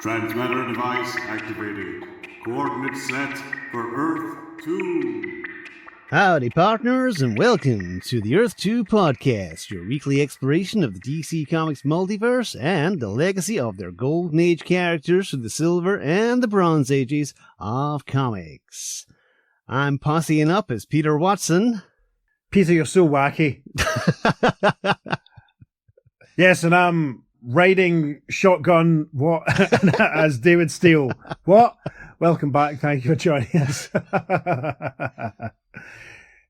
Transmitter device activated. Coordinates set for Earth 2. Howdy, partners, and welcome to the Earth 2 podcast, your weekly exploration of the DC Comics multiverse and the legacy of their Golden Age characters through the Silver and the Bronze Ages of comics. I'm posseing up as Peter Watson. Peter, you're so wacky. Yes, and I'm riding shotgun as David Steele. What? Welcome back. Thank you for joining us.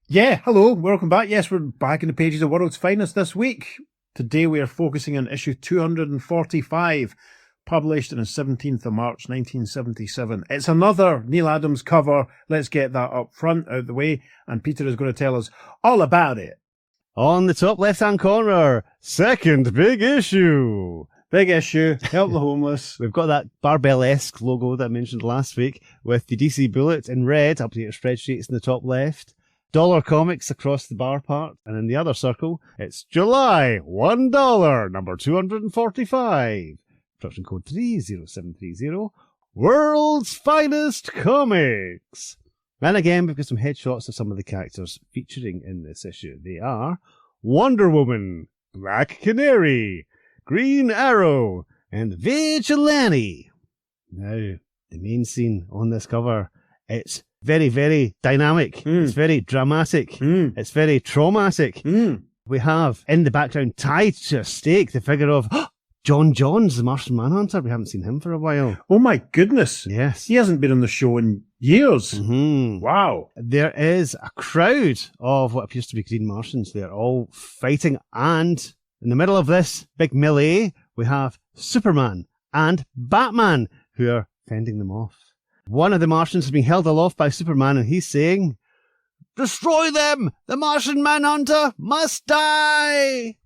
Yeah, hello. Welcome back. Yes, we're back in the pages of World's Finest this week. Today we are focusing on issue 245, published on the 17th of March, 1977. It's another Neil Adams cover. Let's get that up front, out of the way, and Peter is going to tell us all about it. On the top left-hand corner, second big issue. Big issue, help the homeless. We've got that barbell-esque logo that I mentioned last week with the DC bullet in red, updated spreadsheets in the top left. Dollar comics across the bar part, and in the other circle, it's July, $1, number 245. Production code 30730. World's Finest Comics. And again, we've got some headshots of some of the characters featuring in this issue. They are Wonder Woman, Black Canary, Green Arrow, and Vigilante. Now, the main scene on this cover, it's very, very dynamic. It's very dramatic. It's very traumatic. We have, in the background, tied to a stake, the figure of John Johns, the Martian Manhunter. We haven't seen him for a while. Oh my goodness. Yes. He hasn't been on the show in years. Wow. There is a crowd of what appears to be Green Martians. They're all fighting, and in the middle of this big melee, we have Superman and Batman who are fending them off. One of the Martians is being held aloft by Superman, and he's saying, "Destroy them! The Martian Manhunter must die!"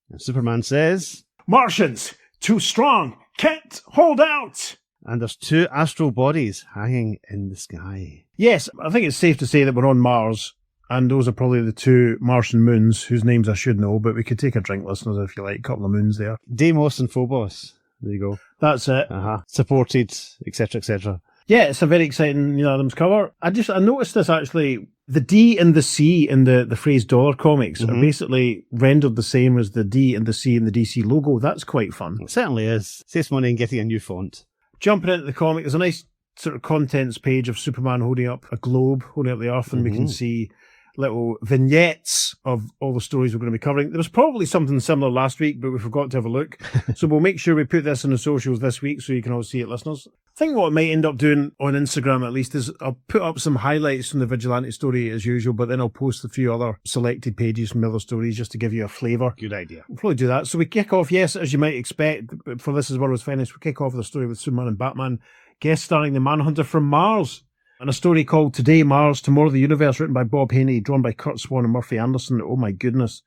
And Superman says, "Martians, too strong, can't hold out." And there's two astral bodies hanging in the sky. Yes, I think it's safe to say that we're on Mars, and those are probably the two Martian moons, whose names I should know, but we could take a drink, listeners, if you like. A couple of moons there. Deimos and Phobos. There you go. That's it. Supported, etc., etc. Yeah, it's a very exciting Neil Adams cover. I noticed this actually. The D and the C in the phrase dollar comics are basically rendered the same as the D and the C in the DC logo. That's quite fun. It certainly is. Saves money in getting a new font. Jumping into the comic, there's a nice sort of contents page of Superman holding up a globe, holding up the earth, and we can see little vignettes of all the stories we're going to be covering. There was probably something similar last week, but we forgot to have a look. So we'll make sure we put this on the socials this week so you can all see it, listeners. I think what I might end up doing on Instagram, at least, is I'll put up some highlights from the Vigilante story as usual, but then I'll post a few other selected pages from other stories just to give you a flavour. Good idea. We'll probably do that. So we kick off, yes, as you might expect, for This Is World's Finest, we kick off with a story with Superman and Batman, guest starring the Manhunter from Mars. And a story called Today Mars, Tomorrow the Universe, written by Bob Haney, drawn by Kurt Swan and Murphy Anderson. Oh my goodness.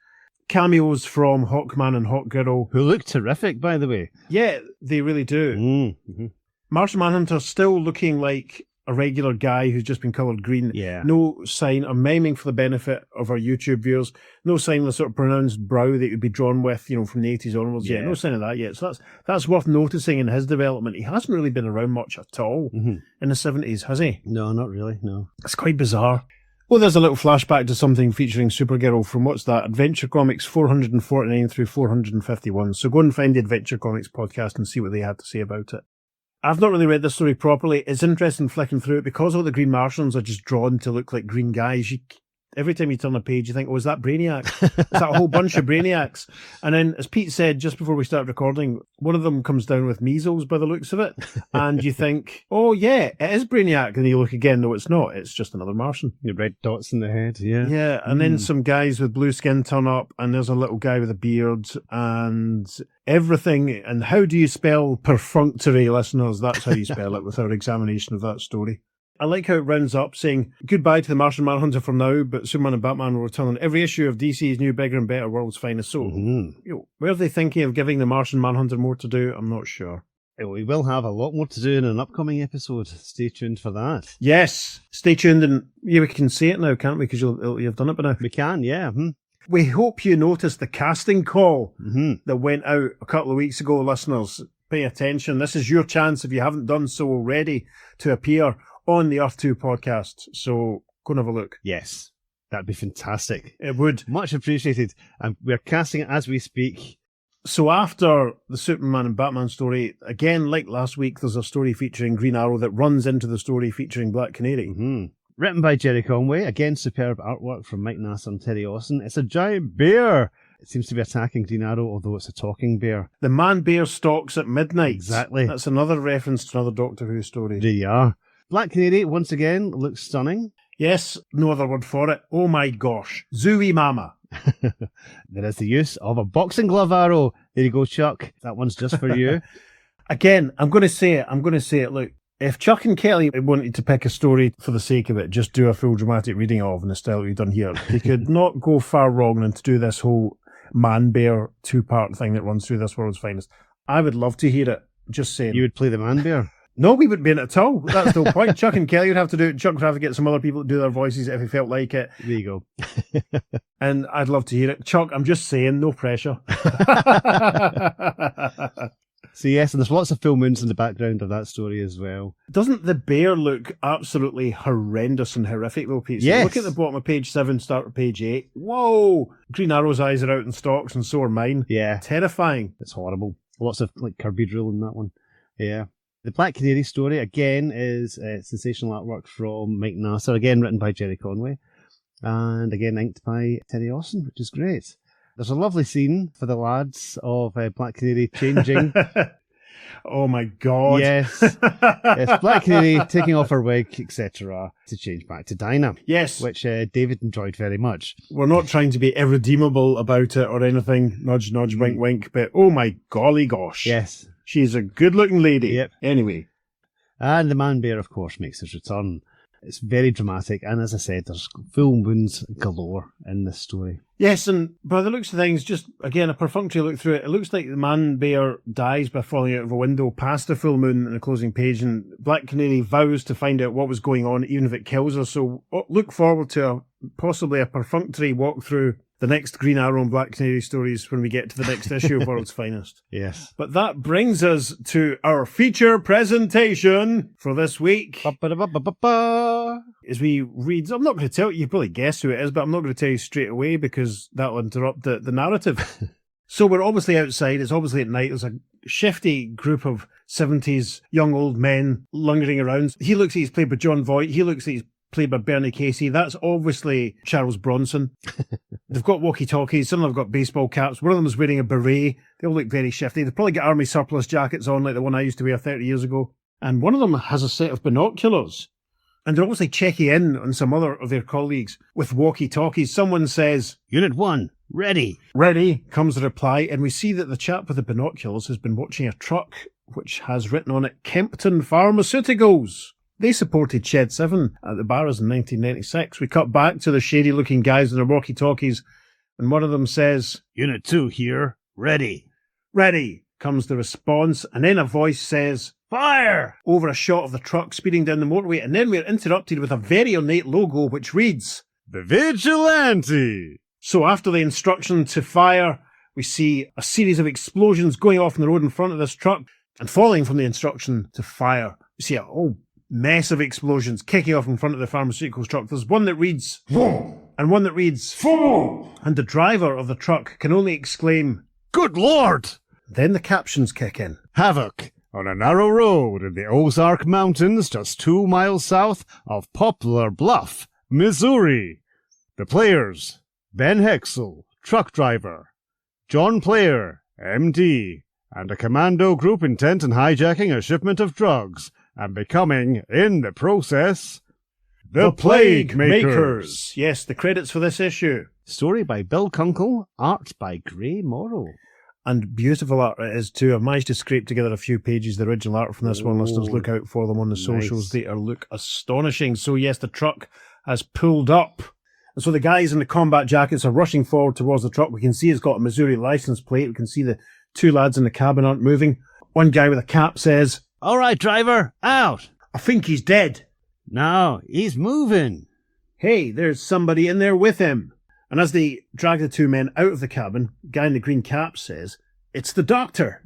Cameos from Hawkman and Hawkgirl. Who look terrific, by the way. Yeah, they really do. Martian Manhunter still looking like a regular guy who's just been coloured green. Yeah. No sign, I'm miming for the benefit of our YouTube viewers, no sign of the sort of pronounced brow that would be drawn with, from the 80s onwards yet. No sign of that yet. So that's worth noticing in his development. He hasn't really been around much at all in the 70s, has he? No, not really, no. It's quite bizarre. Oh, there's a little flashback to something featuring Supergirl from, what's that, Adventure Comics 449 through 451. So go and find the Adventure Comics podcast and see what they had to say about it. I've not really read this story properly. It's interesting flicking through it because all the Green Martians are just drawn to look like green guys. Every time you turn a page, you think, oh, is that Brainiac? It's that whole bunch of Brainiacs. And then, as Pete said just before we started recording, one of them comes down with measles by the looks of it. And you think, oh, yeah, it is Brainiac. And you look again, no, it's not. It's just another Martian. The red dots in the head, yeah. Yeah, and then some guys with blue skin turn up, and there's a little guy with a beard, and everything. And how do you spell perfunctory, listeners? That's how you spell it with our examination of that story. I like how it rounds up saying goodbye to the Martian Manhunter from now, but Superman and Batman will return on every issue of DC's new, bigger and better World's Finest. So, where are they thinking of giving the Martian Manhunter more to do? I'm not sure. We will have a lot more to do in an upcoming episode. Stay tuned for that. Yes, stay tuned, and we can say it now, can't we? Because you've done it by now. We can, yeah. We hope you noticed the casting call that went out a couple of weeks ago, listeners. Pay attention. This is your chance, if you haven't done so already, to appear on the Earth 2 podcast. So go and have a look. Yes, that'd be fantastic. It would. Much appreciated. And we're casting it as we speak. So after the Superman and Batman story, again, like last week, there's a story featuring Green Arrow that runs into the story featuring Black Canary. Written by Jerry Conway. Again, superb artwork from Mike Nasser and Terry Austin. It's a giant bear. It seems to be attacking Green Arrow, although it's a talking bear. The man-bear stalks at midnight. Exactly. That's another reference to another Doctor Who story. There you are. Black Canary, once again, looks stunning. Yes, no other word for it. Oh my gosh. Zooey mama. There is the use of a boxing glove arrow. There you go, Chuck. That one's just for you. Again, I'm going to say it. Look, if Chuck and Kelly wanted to pick a story for the sake of it, just do a full dramatic reading of in the style we've done here, they could not go far wrong than to do this whole man-bear two-part thing that runs through This World's Finest. I would love to hear it. Just saying. You would play the man-bear? No, we wouldn't be in it at all. That's the whole point. Chuck and Kelly would have to do it. Chuck would have to get some other people to do their voices if he felt like it. There you go. And I'd love to hear it. Chuck, I'm just saying, no pressure. So yes, and there's lots of full moons in the background of that story as well. Doesn't the bear look absolutely horrendous and horrific though, Pete? So yes. Look at the bottom of page 7, start with page 8. Whoa! Green Arrow's eyes are out in stalks and so are mine. Yeah. Terrifying. It's horrible. Lots of Kirby drill in that one. Yeah. The Black Canary story, again, is sensational artwork from Mike Nasser, again written by Jerry Conway, and again inked by Terry Austin, which is great. There's a lovely scene for the lads of Black Canary changing. Oh my God. Yes. It's Black Canary taking off her wig, etc., to change back to Dinah. Yes. Which David enjoyed very much. We're not trying to be irredeemable about it or anything. Nudge, nudge, wink, wink. But oh my golly gosh. Yes. She's a good-looking lady. Yep. Anyway. And the man-bear, of course, makes his return. It's very dramatic, and as I said, there's full moons galore in this story. Yes, and by the looks of things, just again, a perfunctory look through it, it looks like the man-bear dies by falling out of a window past the full moon in the closing page, and Black Canary vows to find out what was going on, even if it kills her. So look forward to possibly a perfunctory walk through the next Green Arrow and Black Canary stories when we get to the next issue of World's Finest. Yes. But that brings us to our feature presentation for this week. As we read, I'm not going to tell you, probably guess who it is, but I'm not going to tell you straight away because that'll interrupt the narrative. So we're obviously outside, it's obviously at night, there's a shifty group of 70s young old men lungering around. He looks like he's played by John Voight, he looks like he's played by Bernie Casey. That's obviously Charles Bronson. They've got walkie-talkies. Some of them have got baseball caps. One of them is wearing a beret. They all look very shifty. They've probably got army surplus jackets on like the one I used to wear 30 years ago. And one of them has a set of binoculars. And they're obviously checking in on some other of their colleagues with walkie-talkies. Someone says, "Unit 1, ready." Ready, comes the reply. And we see that the chap with the binoculars has been watching a truck which has written on it, Kempton Pharmaceuticals. They supported Shed 7 at the Barras in 1996. We cut back to the shady-looking guys in their walkie-talkies, and one of them says, "Unit 2 here, ready." Ready, comes the response, and then a voice says, "Fire!" over a shot of the truck speeding down the motorway, and then we're interrupted with a very ornate logo which reads, "The Vigilante." So after the instruction to fire, we see a series of explosions going off on the road in front of this truck, and following from the instruction to fire, we see a whole mess of explosions kicking off in front of the pharmaceuticals truck. There's one that reads, "Boom," and one that reads, "Boom," and the driver of the truck can only exclaim, "Good Lord!" Then the captions kick in. Havoc on a narrow road in the Ozark Mountains just 2 miles south of Poplar Bluff, Missouri. The players, Ben Hexel, truck driver, John Player, MD, and a commando group intent on hijacking a shipment of drugs and becoming, in the process, the Plague Makers. Yes, the credits for this issue. Story by Bill Kunkel, art by Gray Morrow. And beautiful art it is too. I've managed to scrape together a few pages of the original art from this one. Listeners, look out for them on the socials. They look astonishing. So yes, the truck has pulled up. And so the guys in the combat jackets are rushing forward towards the truck. We can see it's got a Missouri license plate. We can see the two lads in the cabin aren't moving. One guy with a cap says, "All right, driver, out." "I think he's dead." "No, he's moving." "Hey, there's somebody in there with him." And as they drag the two men out of the cabin, the guy in the green cap says, "It's the doctor.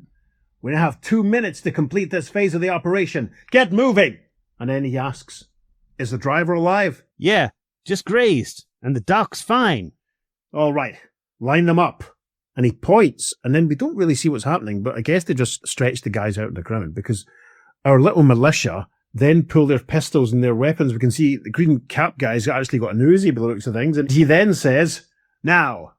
We have 2 minutes to complete this phase of the operation. Get moving!" And then he asks, "Is the driver alive?" Yeah, just grazed, and the doc's fine. "All right, line them up." And he points, and then we don't really see what's happening, but I guess they just stretch the guys out on the ground, because our little militia then pull their pistols and their weapons. We can see the green cap guy's actually got an Uzi by the looks of things, and he then says, "Now,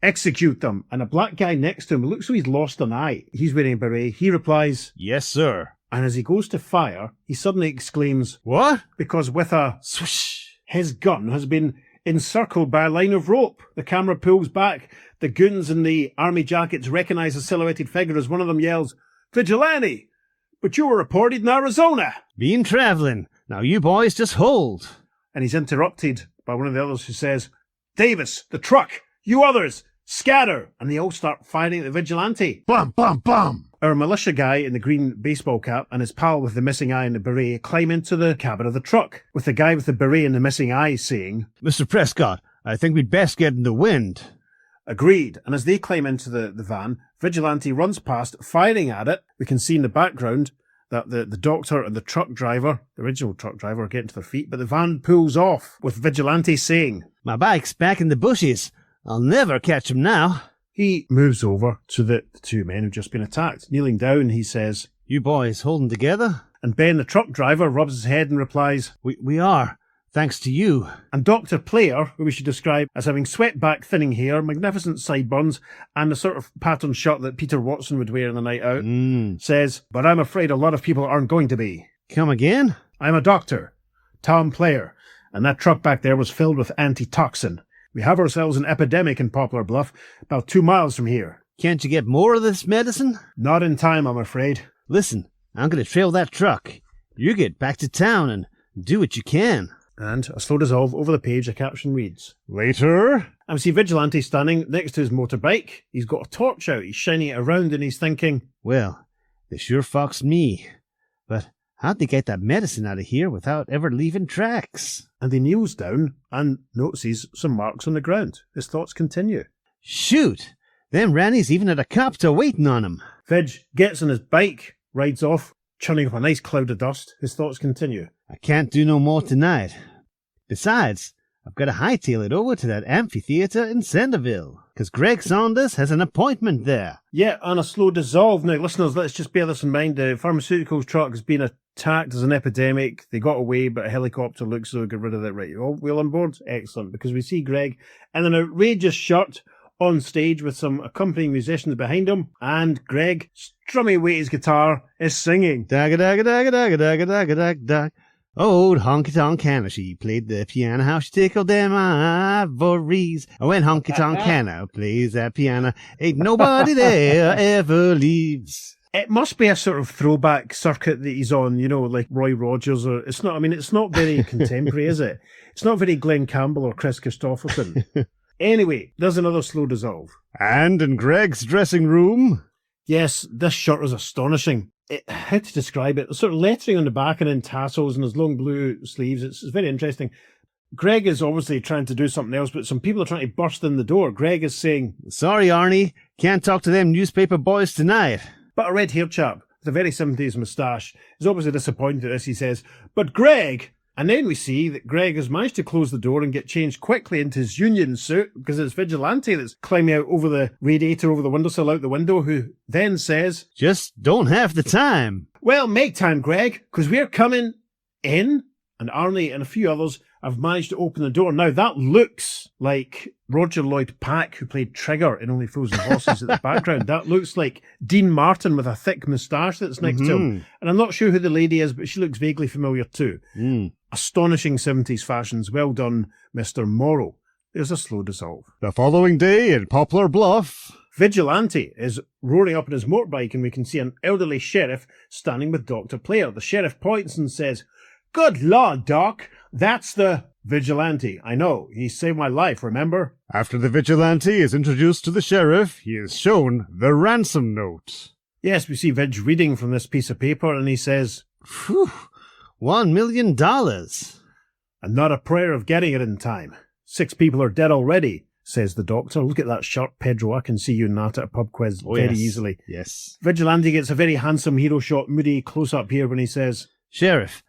execute them." And a black guy next to him looks like he's lost an eye. He's wearing a beret. He replies, Yes, sir. and as he goes to fire, he suddenly exclaims, What? because with a Swoosh. his gun has been encircled by a line of rope. The camera pulls back. The goons in the army jackets recognize a silhouetted figure as one of them yells, "Vigilante! But you were reported in Arizona!" Been traveling. Now you boys just hold. And he's interrupted by one of the others who says, "Davis, the truck! You others, scatter!" And they all start firing at the vigilante. Bum, bum, bum. Our militia guy in the green baseball cap and his pal with the missing eye and the beret climb into the cabin of the truck, with the guy with the beret and the missing eye saying, Mr. Prescott, I think we'd best get in the wind. "Agreed." And as they climb into the van, Vigilante runs past, firing at it. We can see in the background that the doctor and the truck driver, the original truck driver, are getting to their feet, but the van pulls off, with Vigilante saying, My bike's back in the bushes. I'll never catch him now. He moves over to the two men who've just been attacked. Kneeling down, he says, You boys holding together? and Ben, the truck driver, rubs his head and replies, We are, thanks to you. and Dr. Player, who we should describe as having swept back thinning hair, magnificent sideburns, and the sort of pattern shirt that Peter Watson would wear in the night out, says, "But I'm afraid a lot of people aren't going to be. Come again? I'm a doctor, Tom Player, and that truck back there was filled with antitoxin. We have ourselves an epidemic in Poplar Bluff, about 2 miles from here. Can't you get more of this medicine? Not in time, I'm afraid." Listen, I'm going to trail that truck. You get back to town and do what you can. And a slow dissolve over the page, a caption reads, Later. And we see Vigilante standing next to his motorbike. He's got a torch out, he's shining it around, and he's thinking, Well, they sure foxed me. But how'd they get that medicine out of here without ever leaving tracks? and he kneels down and notices some marks on the ground. His thoughts continue. Shoot! Them Rannies even had a copter waiting on him. Vig gets on his bike, rides off, churning up a nice cloud of dust. His thoughts continue. I can't do no more tonight. Besides, I've got to hightail it over to that amphitheatre in Centerville, because Greg Saunders has an appointment there. Yeah, and a slow dissolve. Now, listeners, let's just bear this in mind. The pharmaceuticals truck has been attacked as an epidemic. They got away, but a helicopter looks so got rid of it. Right, we're on board? Excellent, because we see Greg in an outrageous shirt on stage with some accompanying musicians behind him, and Greg, strumming away his guitar, is singing. Dag-a-dag-a-dag-a-dag-a-dag-a-dag-dag. Old honky-tonk Hannah, she played the piano, how she tickled them ivories. When honky-tonk Hannah plays that piano, ain't nobody there ever leaves. It must be a sort of throwback circuit that he's on, you know, like Roy Rogers, or it's not very contemporary, is it? It's not very Glenn Campbell or Chris Christopherson. Anyway, there's another slow dissolve. And in Greg's dressing room... Yes, this shirt is astonishing. How to describe it? There's sort of lettering on the back and then tassels and there's long blue sleeves. It's very interesting. Greg is obviously trying to do something else, but some people are trying to burst in the door. Greg is saying, Sorry, Arnie, can't talk to them newspaper boys tonight. But a red-haired chap with a very 70s moustache is obviously disappointed at this. He says, "But Greg..." And then we see that Greg has managed to close the door and get changed quickly into his union suit, because it's Vigilante that's climbing out over the radiator, over the windowsill, out the window, who then says, Just don't have the time. "Well, make time, Greg, because we're coming in." And Arnie and a few others have managed to open the door. Now, that looks like Roger Lloyd Pack, who played Trigger in Only Fools and Horses at the background. That looks like Dean Martin with a thick moustache that's next to him. And I'm not sure who the lady is, but she looks vaguely familiar too. Astonishing 70s fashions. Well done, Mr. Morrow. There's a slow dissolve. The following day in Poplar Bluff... Vigilante is roaring up on his motorbike, and we can see an elderly sheriff standing with Dr. Player. The sheriff points and says, "Good Lord, Doc, that's the..." "Vigilante, I know. He saved my life, remember?" After the vigilante is introduced to the sheriff, he is shown the ransom note. Yes, we see Vig reading from this piece of paper, and he says, Phew, $1 million. "And not a prayer of getting it in time. 6 people are dead already. says the doctor. Look at that shirt, Pedro. I can see you in that at a pub quiz very easily. Yes. Vigilante gets a very handsome hero shot, Moody close-up here when he says, Sheriff,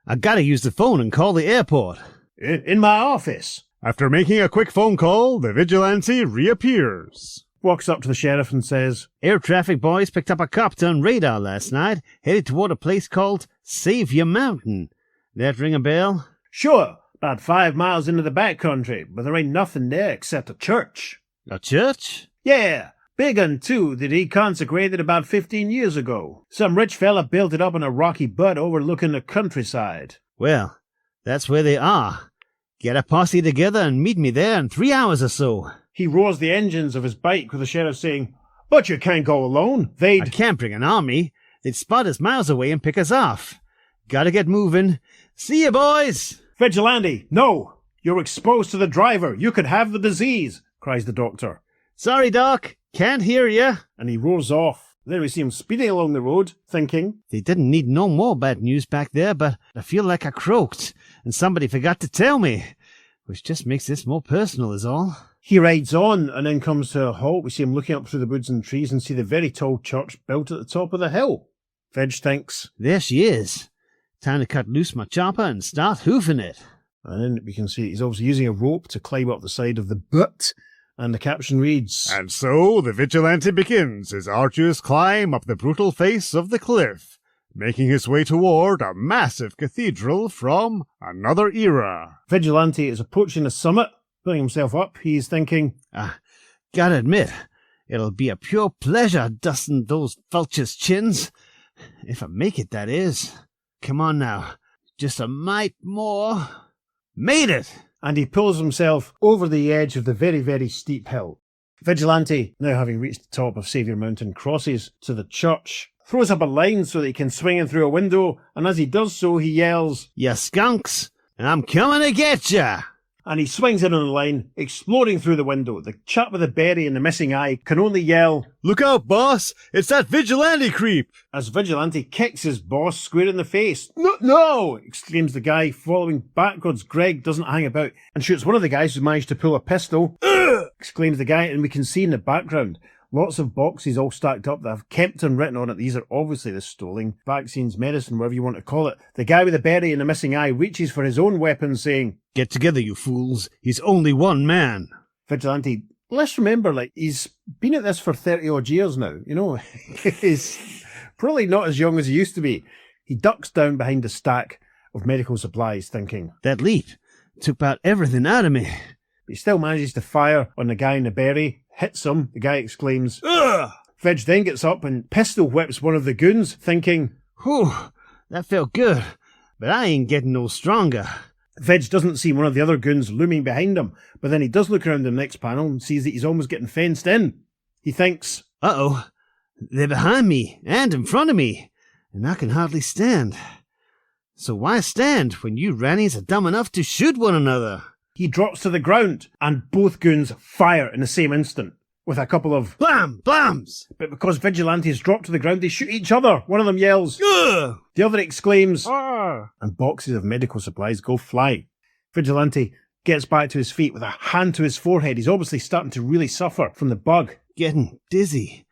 I gotta use the phone and call the airport. In my office. After making a quick phone call, the vigilante reappears. Walks up to the sheriff and says, Air traffic boys picked up a copter on radar last night, headed toward a place called Savior Mountain. That ring a bell? Sure, about 5 miles into the back country, but there ain't nothing there except a church. A church? Yeah, big un too, that he consecrated about 15 years ago. Some rich fella built it up on a rocky butt overlooking the countryside. Well, that's where they are. Get a posse together and meet me there in 3 hours or so. He roars the engines of his bike with the sheriff saying, But you can't go alone. I can't bring an army. They'd spot us miles away and pick us off. Gotta get moving. See you, boys! Vigilante, no! You're exposed to the driver. You could have the disease, cries the doctor. Sorry, Doc. Can't hear you. And he roars off. There we see him speeding along the road, thinking, They didn't need no more bad news back there, but I feel like I croaked, and somebody forgot to tell me. Which just makes this more personal is all. He rides on and then comes to a halt. We see him looking up through the woods and trees and see the very tall church built at the top of the hill. Veg thinks, There she is. Time to cut loose my chopper and start hoofing it. And then we can see he's obviously using a rope to climb up the side of the butt. And the caption reads, And so the vigilante begins his arduous climb up the brutal face of the cliff, making his way toward a massive cathedral from another era. Vigilante is approaching the summit, pulling himself up. He's thinking, Gotta admit, it'll be a pure pleasure dusting those vultures' chins. If I make it, that is. Come on now. Just a mite more. Made it! And he pulls himself over the edge of the very, very steep hill. Vigilante, now having reached the top of Saviour Mountain, crosses to the church, throws up a line so that he can swing in through a window, and as he does so, he yells, You skunks! I'm coming to get ya! And he swings in on the line, exploding through the window. The chap with the berry and the missing eye can only yell, Look out, boss! It's that vigilante creep! as Vigilante kicks his boss square in the face. No! Exclaims the guy, following backwards. Greg doesn't hang about and shoots one of the guys who managed to pull a pistol. Exclaims the guy, and we can see in the background lots of boxes all stacked up that have Kempton written on it. These are obviously the stolen vaccines, medicine, whatever you want to call it. The guy with the berry and the missing eye reaches for his own weapon, saying, Get together, you fools. He's only one man. Vigilante, let's remember, he's been at this for 30-odd years now, you know. He's probably not as young as he used to be. He ducks down behind a stack of medical supplies, thinking, That leap took about everything out of me. But he still manages to fire on the guy in the berry, hits him. The guy exclaims, Ugh! Veg then gets up and pistol whips one of the goons, thinking, Whew, that felt good, but I ain't getting no stronger. Veg doesn't see one of the other goons looming behind him, but then he does look around the next panel and sees that he's almost getting fenced in. He thinks, Uh-oh, they're behind me and in front of me, and I can hardly stand. So why stand when you rannies are dumb enough to shoot one another? He drops to the ground, and both goons fire in the same instant, with a couple of Blam! Blams! But because Vigilantes drop to the ground, they shoot each other. One of them yells, Ugh! The other exclaims, Arr! and boxes of medical supplies go flying. Vigilante gets back to his feet with a hand to his forehead. He's obviously starting to really suffer from the bug. Getting dizzy.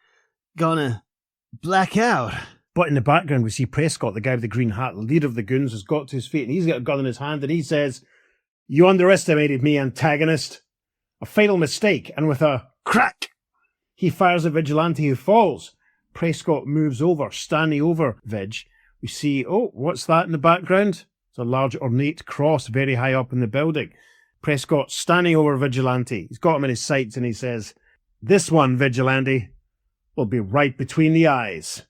Gonna black out. But in the background, we see Prescott, the guy with the green hat, the leader of the goons, has got to his feet, and he's got a gun in his hand, and he says, You underestimated me, antagonist. A fatal mistake, and with a crack, he fires at Vigilante, who falls. Prescott moves over, standing over Vig. We see, what's that in the background? It's a large ornate cross very high up in the building. Prescott standing over Vigilante. He's got him in his sights, and he says, This one, Vigilante, will be right between the eyes.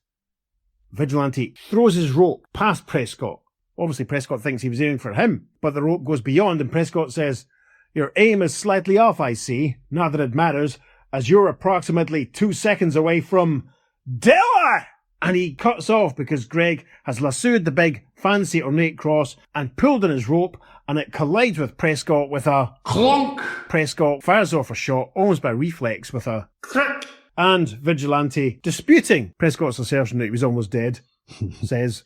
Vigilante throws his rope past Prescott. Obviously, Prescott thinks he was aiming for him, but the rope goes beyond, and Prescott says, Your aim is slightly off, I see. Not that it matters, as you're approximately 2 seconds away from Dilla! And he cuts off because Greg has lassoed the big, fancy, ornate cross and pulled on his rope, and it collides with Prescott with a clunk. Prescott fires off a shot, almost by reflex, with a crack. And Vigilante, disputing Prescott's assertion that he was almost dead, says,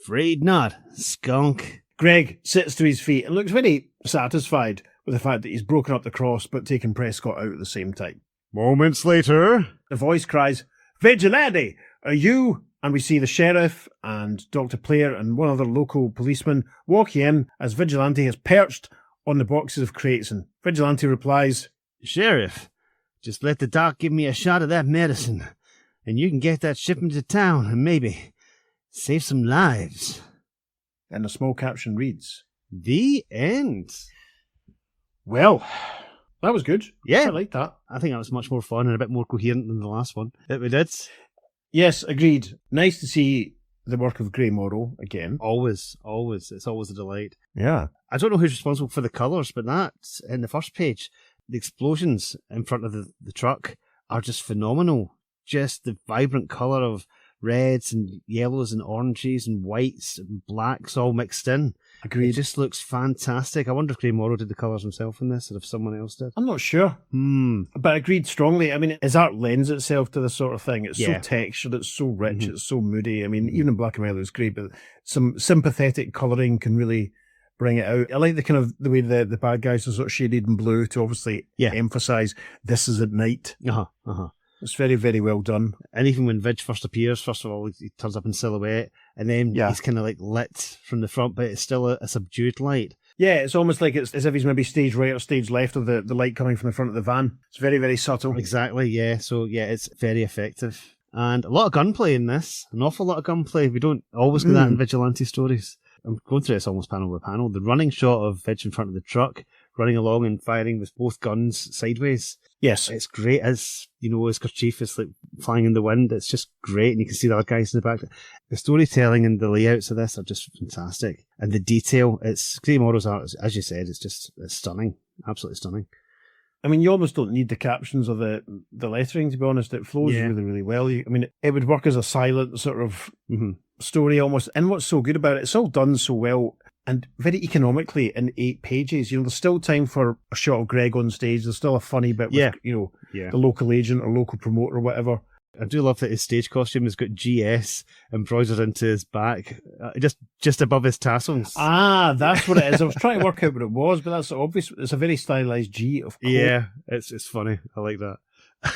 Afraid not, skunk. Greg sits to his feet and looks very satisfied with the fact that he's broken up the cross but taken Prescott out at the same time. Moments later, The voice cries, "Vigilante, are you?" And we see the sheriff and Dr. Player and one other local policeman walking in as Vigilante has perched on the boxes of crates, and Vigilante replies, Sheriff, just let the doc give me a shot of that medicine, and you can get that shipment to town and maybe save some lives. and the small caption reads, The end. "Well, that was good. Yeah. I like that." I think that was much more fun and a bit more coherent than the last one that we did. Yes, agreed. Nice to see the work of Grey Morrow again. Always. It's always a delight. Yeah. I don't know who's responsible for the colours, but that's in the first page. The explosions in front of the truck are just phenomenal. Just the vibrant colour of reds and yellows and oranges and whites and blacks all mixed in. It Agreed. just looks fantastic. I wonder if Grey Morrow did the colours himself in this or if someone else did. I'm not sure, but agreed strongly. I mean, his art lends itself to this sort of thing. It's Yeah. so textured, it's so rich, it's so moody. I mean, even in black and white, it was great, but some sympathetic colouring can really bring it out. I like the way the bad guys are sort of shaded in blue to obviously emphasise this is at night. It's very, very well done. And even when Vidge first appears, first of all, he turns up in silhouette, and then he's kind of like lit from the front, but it's still a subdued light. Yeah, it's almost like it's as if he's maybe stage right or stage left of the light coming from the front of the van. It's very, very subtle. Exactly, yeah. So, yeah, it's very effective. And a lot of gunplay in this. An awful lot of gunplay. We don't always get that in Vigilante stories. I'm going through this almost panel by panel. The running shot of Vidge in front of the truck, running along and firing with both guns sideways. Yes. It's great as, his kerchief is like flying in the wind. It's just great. And you can see the other guys in the back. The storytelling and the layouts of this are just fantastic. And the detail, it's Grey Morrow's art, as you said, it's stunning. Absolutely stunning. I mean, you almost don't need the captions or the lettering, to be honest. It flows really, really well. It would work as a silent sort of story almost. And what's so good about it, it's all done so well and very economically in 8 pages. There's still time for a shot of Greg on stage. There's still a funny bit with, the local agent or local promoter or whatever. I do love that his stage costume has got GS embroidered into his back, just above his tassels. Ah, that's what it is. I was trying to work out what it was, but that's obvious. It's a very stylized G, of course. Yeah, it's funny. I like that.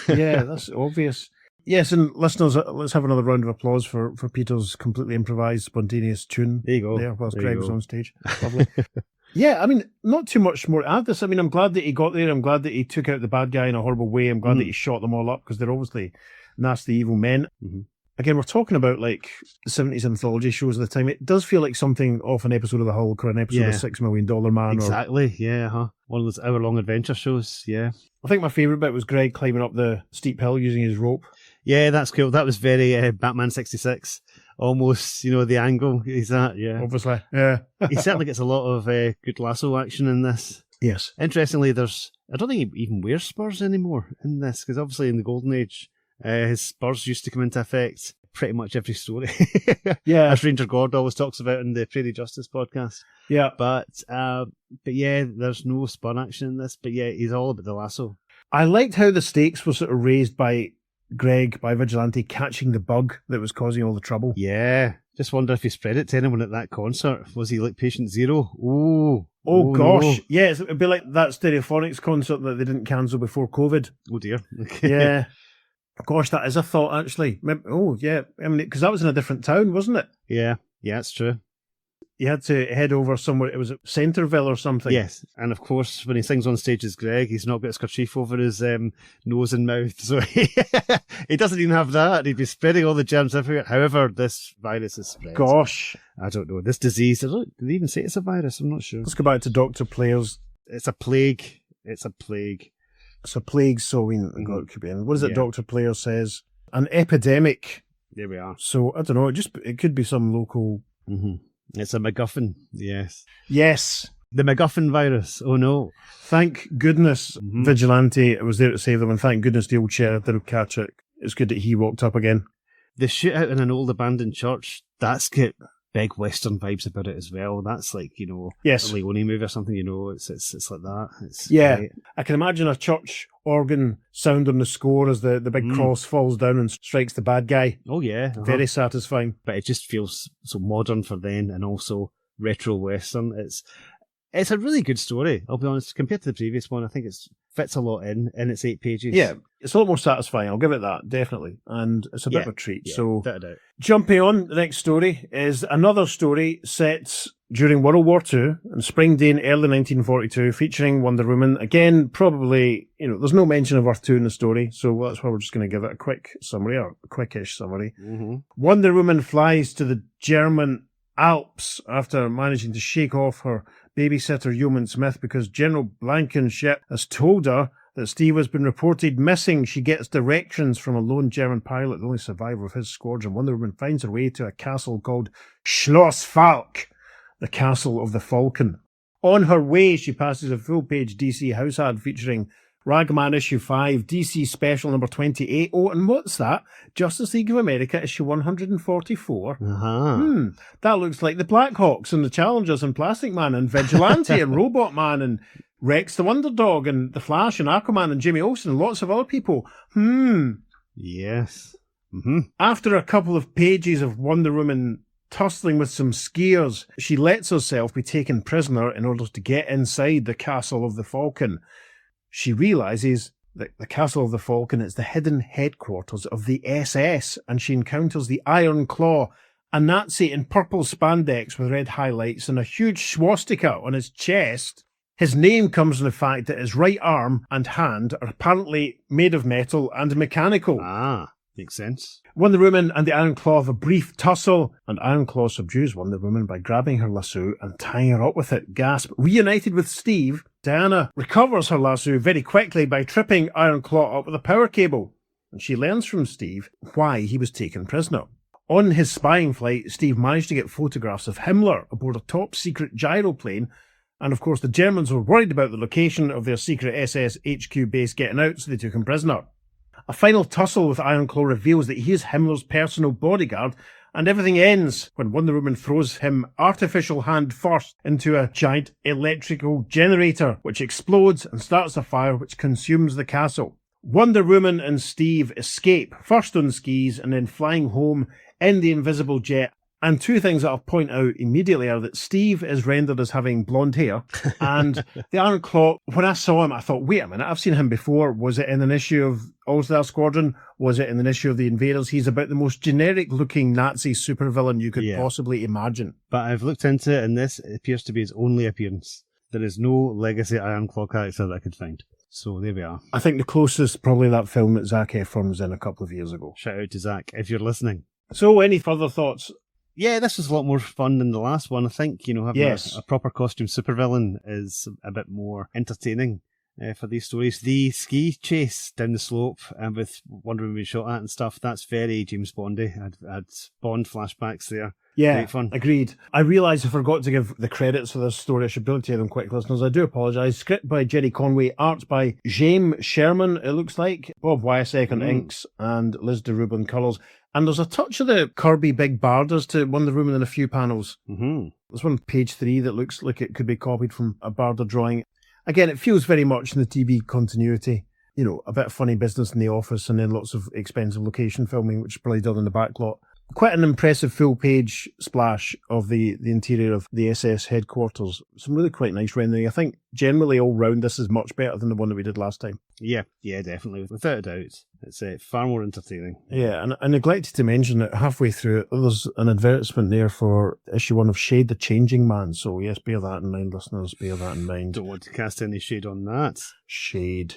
Yeah, that's obvious. Yes, and listeners, let's have another round of applause for Peter's completely improvised, spontaneous tune. There you go. There, whilst Greg was on stage. Lovely. Yeah, I mean, not too much more to add this. I mean, I'm glad that he got there. I'm glad that he took out the bad guy in a horrible way. I'm glad that he shot them all up because they're obviously nasty, evil men. Again, we're talking about like 70s anthology shows at the time. It does feel like something off an episode of The Hulk or an episode of $6 Million Man. Exactly, one of those hour-long adventure shows, yeah. I think my favourite bit was Greg climbing up the steep hill using his rope. Yeah, that's cool. That was very Batman 66. Almost, the angle he's at, yeah. Obviously, yeah. He certainly gets a lot of good lasso action in this. Yes. Interestingly, I don't think he even wears spurs anymore in this, because obviously in the Golden Age, his spurs used to come into effect pretty much every story. Yeah. As Ranger Gord always talks about in the Prairie Justice podcast. Yeah. But yeah, there's no spur action in this, but yeah, he's all about the lasso. I liked how the stakes were sort of raised by Greg, by Vigilante, catching the bug that was causing all the trouble. Yeah. Just wonder if he spread it to anyone at that concert. Was he like patient zero? Oh gosh. No. Yes, it'd be like that Stereophonics concert that they didn't cancel before COVID. Oh dear. Yeah. Gosh, that is a thought, actually. Oh, yeah. I mean, because that was in a different town, wasn't it? Yeah, it's true. He had to head over somewhere. It was at Centerville or something. Yes, and of course, when he sings on stage as Greg, he's not got his kerchief over his nose and mouth, so he doesn't even have that. He'd be spreading all the germs everywhere. However, this virus is spread. Gosh. I don't know. This disease, did they even say it's a virus? I'm not sure. Let's go back to Dr. Player's. It's a plague. It's a plague. It's a plague, so God, it could be. And what is it Dr. Player says? An epidemic. There we are. So, I don't know, it could be some local... It's a MacGuffin, yes. Yes. The MacGuffin virus, oh no. Thank goodness Vigilante was there to save them, and thank goodness the old sheriff didn't catch it. It's good that he walked up again. The shootout in an old abandoned church, that's got big Western vibes about it as well. That's like, yes, a Leone movie or something, it's like that. It's great. I can imagine a church organ sound on the score as the big cross falls down and strikes the bad guy. Oh yeah. Very satisfying. But it just feels so modern for then and also retro Western. It's a really good story, I'll be honest. Compared to the previous one, I think it fits a lot in its 8 pages. Yeah, it's a lot more satisfying, I'll give it that, definitely. And it's a bit of a treat. Yeah, so, without a doubt. Jumping on, the next story is another story set during World War II, in Springdale, early 1942, featuring Wonder Woman. Again, probably, there's no mention of Earth 2 in the story, so that's why we're just going to give it a quick summary, or a quickish summary. Mm-hmm. Wonder Woman flies to the German Alps after managing to shake off her babysitter Yeoman Smith because General Blankenship has told her that Steve has been reported missing. She gets directions from a lone German pilot, the only survivor of his squadron. Wonder Woman finds her way to a castle called Schloss Falk, the Castle of the Falcon. On her way, she passes a full-page DC house ad featuring Ragman issue 5, DC special number 28. Oh, and what's that? Justice League of America issue 144. Uh-huh. That looks like the Blackhawks and the Challengers and Plastic Man and Vigilante and Robot Man and Rex the Wonder Dog and The Flash and Aquaman and Jimmy Olsen and lots of other people. Yes. Mm-hmm. After a couple of pages of Wonder Woman tussling with some skiers, she lets herself be taken prisoner in order to get inside the Castle of the Falcon. She realises that the Castle of the Falcon is the hidden headquarters of the SS, and she encounters the Iron Claw, a Nazi in purple spandex with red highlights and a huge swastika on his chest. His name comes from the fact that his right arm and hand are apparently made of metal and mechanical. Ah, makes sense. Wonder Woman and the Iron Claw have a brief tussle, and Iron Claw subdues Wonder Woman by grabbing her lasso and tying her up with it. Gasp. Reunited with Steve, Diana recovers her lasso very quickly by tripping Iron Claw up with a power cable, and she learns from Steve why he was taken prisoner. On his spying flight, Steve managed to get photographs of Himmler aboard a top-secret gyroplane, and of course the Germans were worried about the location of their secret SS HQ base getting out, so they took him prisoner. A final tussle with Iron Claw reveals that he is Himmler's personal bodyguard, and everything ends when Wonder Woman throws him artificial hand first into a giant electrical generator, which explodes and starts a fire which consumes the castle. Wonder Woman and Steve escape, first on skis and then flying home in the invisible jet. And two things that I'll point out immediately are that Steve is rendered as having blonde hair, and the Iron Claw, when I saw him, I thought, wait a minute, I've seen him before. Was it in an issue of All-Star Squadron? Was it in an issue of The Invaders? He's about the most generic-looking Nazi supervillain you could possibly imagine. But I've looked into it, and this appears to be his only appearance. There is no legacy Iron Claw character that I could find. So there we are. I think the closest, probably that film that Zac Efron was in a couple of years ago. Shout out to Zach, if you're listening. So, any further thoughts? Yeah, this was a lot more fun than the last one. I think, having a proper costume supervillain is a bit more entertaining for these stories. The ski chase down the slope with Wonder Woman being shot at and stuff, that's very James Bondy. I had Bond flashbacks there. Yeah, great fun. Agreed. I realise I forgot to give the credits for this story. I should be able to tell them quick, listeners. I do apologise. Script by Jerry Conway, art by James Sherman, it looks like, Bob Wyasek on inks, and Liz DeRube on colours. And there's a touch of the Kirby Big Barders to Wonder Woman in a few panels. Mm-hmm. There's one on page 3 that looks like it could be copied from a Barder drawing. Again, it feels very much in the TV continuity. A bit of funny business in the office and then lots of expensive location filming, which is probably done in the backlot. Quite an impressive full-page splash of the interior of the SS headquarters. Some really quite nice rendering. I think generally all round this is much better than the one that we did last time. Yeah, definitely. Without a doubt. It's far more entertaining. Yeah, and I neglected to mention that halfway through it, there's an advertisement there for issue 1 of Shade the Changing Man. So yes, bear that in mind, listeners. Bear that in mind. Don't want to cast any shade on that. Shade.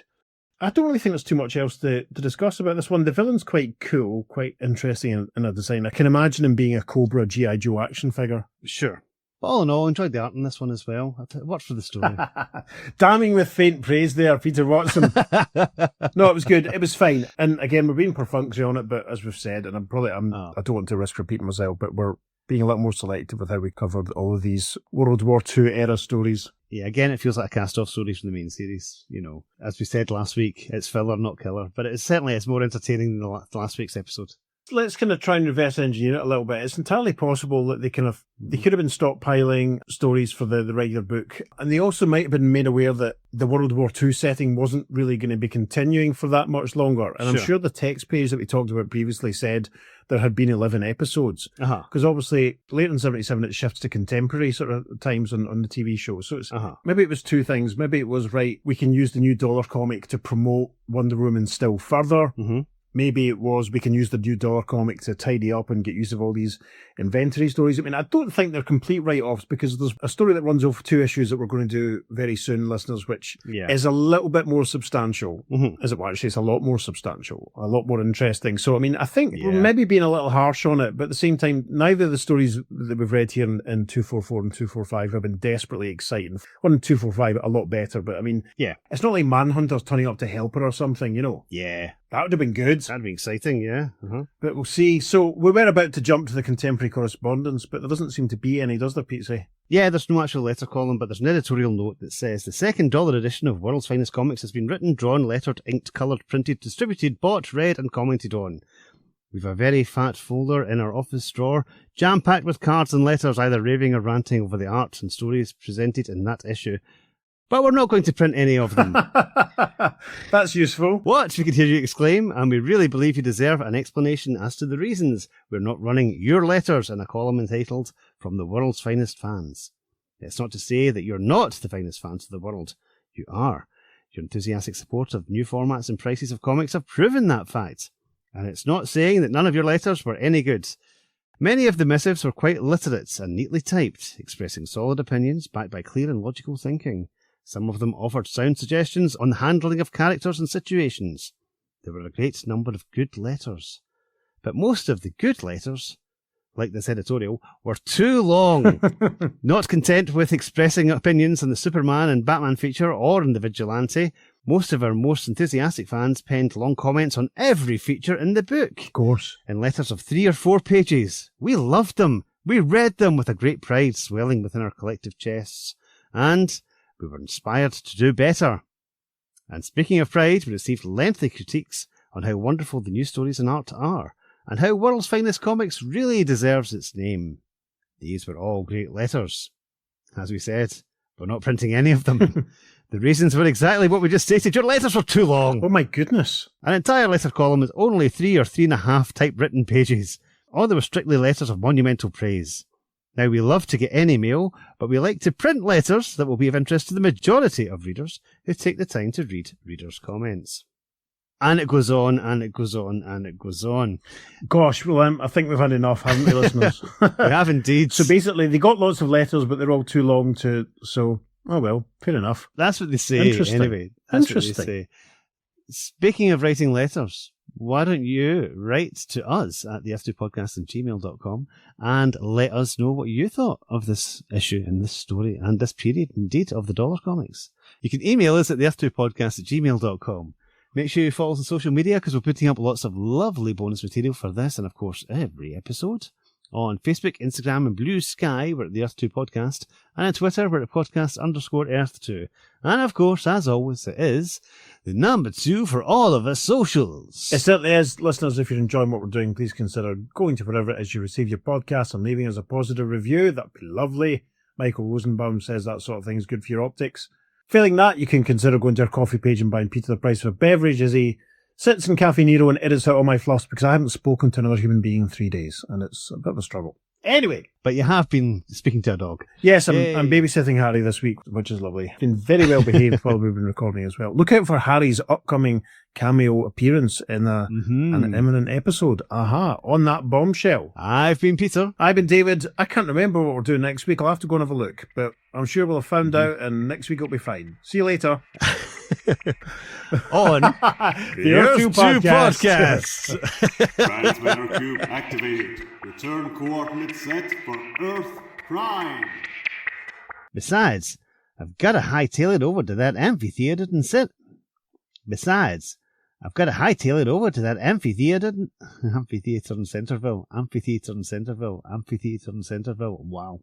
I don't really think there's too much else to discuss about this one. The villain's quite cool, quite interesting in a design. I can imagine him being a Cobra G.I. Joe action figure. Sure. But all in all, I enjoyed the art in this one as well. It worked for the story. Damning with faint praise there, Peter Watson. No, it was good. It was fine. And again, we're being perfunctory on it, but as we've said, and I don't want to risk repeating myself, but we're being a little more selective with how we covered all of these World War II era stories. Yeah, again, it feels like a cast-off story from the main series. As we said last week, it's filler, not killer, but it certainly is more entertaining than last week's episode. Let's kind of try and reverse engineer it a little bit. It's entirely possible that they could have been stockpiling stories for the regular book. And they also might have been made aware that the World War II setting wasn't really going to be continuing for that much longer. And I'm sure the text page that we talked about previously said there had been 11 episodes. Because obviously later in 77 it shifts to contemporary sort of times on the TV show. So it's maybe it was two things. Maybe it was, right, we can use the new dollar comic to promote Wonder Woman still further. Maybe it was we can use the new dollar comic to tidy up and get use of all these inventory stories. I mean, I don't think they're complete write-offs because there's a story that runs over 2 issues that we're going to do very soon, listeners, which is a little bit more substantial. As it were, actually, it's a lot more substantial, a lot more interesting. So, I mean, I think we're maybe being a little harsh on it, but at the same time, neither of the stories that we've read here in 244 and 245 have been desperately exciting. One in 245, a lot better, but I mean, it's not like Manhunter's turning up to help her or something, you know? That would have been good. That'd be exciting, But we'll see. So we were about to jump to the contemporary correspondence, but there doesn't seem to be any, does there, Pete? Yeah, there's no actual letter column, but there's an editorial note that says the second dollar edition of World's Finest Comics has been written, drawn, lettered, inked, coloured, printed, distributed, bought, read and commented on. We've a very fat folder in our office drawer, jam-packed with cards and letters either raving or ranting over the art and stories presented in that issue. But we're not going to print any of them. That's useful. What? We could hear you exclaim, and we really believe you deserve an explanation as to the reasons we're not running your letters in a column entitled From the World's Finest Fans. It's not to say that you're not the finest fans of the world. You are. Your enthusiastic support of new formats and prices of comics have proven that fact. And it's not saying that none of your letters were any good. Many of the missives were quite literate and neatly typed, expressing solid opinions backed by clear and logical thinking. Some of them offered sound suggestions on the handling of characters and situations. There were a great number of good letters. But most of the good letters, like this editorial, were too long. Not content with expressing opinions on the Superman and Batman feature or on the Vigilante, most of our most enthusiastic fans penned long comments on every feature in the book. Of course. In letters of 3 or 4 pages. We loved them. We read them with a great pride swelling within our collective chests. And we were inspired to do better. And speaking of pride, we received lengthy critiques on how wonderful the new stories and art are, and how World's Finest Comics really deserves its name. These were all great letters. As we said, we're not printing any of them. The reasons were exactly what we just stated. Your letters were too long. Oh my goodness. An entire letter column is only 3 or 3.5 typewritten pages. All they were strictly letters of monumental praise. Now, we love to get any mail, but we like to print letters that will be of interest to the majority of readers who take the time to read readers' comments. And it goes on, and it goes on, and it goes on. Gosh, well, I think we've had enough, haven't we, listeners? We have indeed. So basically, they got lots of letters, but they're all too long to... So, oh well, fair enough. That's what they say, anyway. That's what they say. Speaking of writing letters, why don't you write to us at the-F2podcast@gmail.com and let us know what you thought of this issue and this story and this period, indeed, of the Dollar Comics. You can email us at the-F2podcast@gmail.com. Make sure you follow us on social media because we're putting up lots of lovely bonus material for this and, of course, every episode. On Facebook, Instagram, and Blue Sky, we're at the Earth 2 Podcast. And on Twitter, we're at podcast_Earth2. And of course, as always, it is the number 2 for all of us socials. It certainly is. Listeners, if you're enjoying what we're doing, please consider going to wherever it is you receive your podcast and leaving us a positive review. That'd be lovely. Michael Rosenbaum says that sort of thing is good for your optics. Failing that, you can consider going to our coffee page and buying Peter the price of a beverage as he sits in Cafe Nero and edits out all my fluffs because I haven't spoken to another human being in 3 days, and it's a bit of a struggle. Anyway. But you have been speaking to a dog. Yes, I'm babysitting Harry this week, which is lovely. Been very well behaved while we've been recording as well. Look out for Harry's upcoming cameo appearance in an imminent episode. On that bombshell. I've been Peter. I've been David. I can't remember what we're doing next week. I'll have to go and have a look, but I'm sure we'll have found out, and next week will be fine. See you later. On the Earth 2 Podcast. Transmatter Cube activated. Return coordinates set for Earth Prime. Besides, I've got to hightail it over to that amphitheater in Centerville. Wow.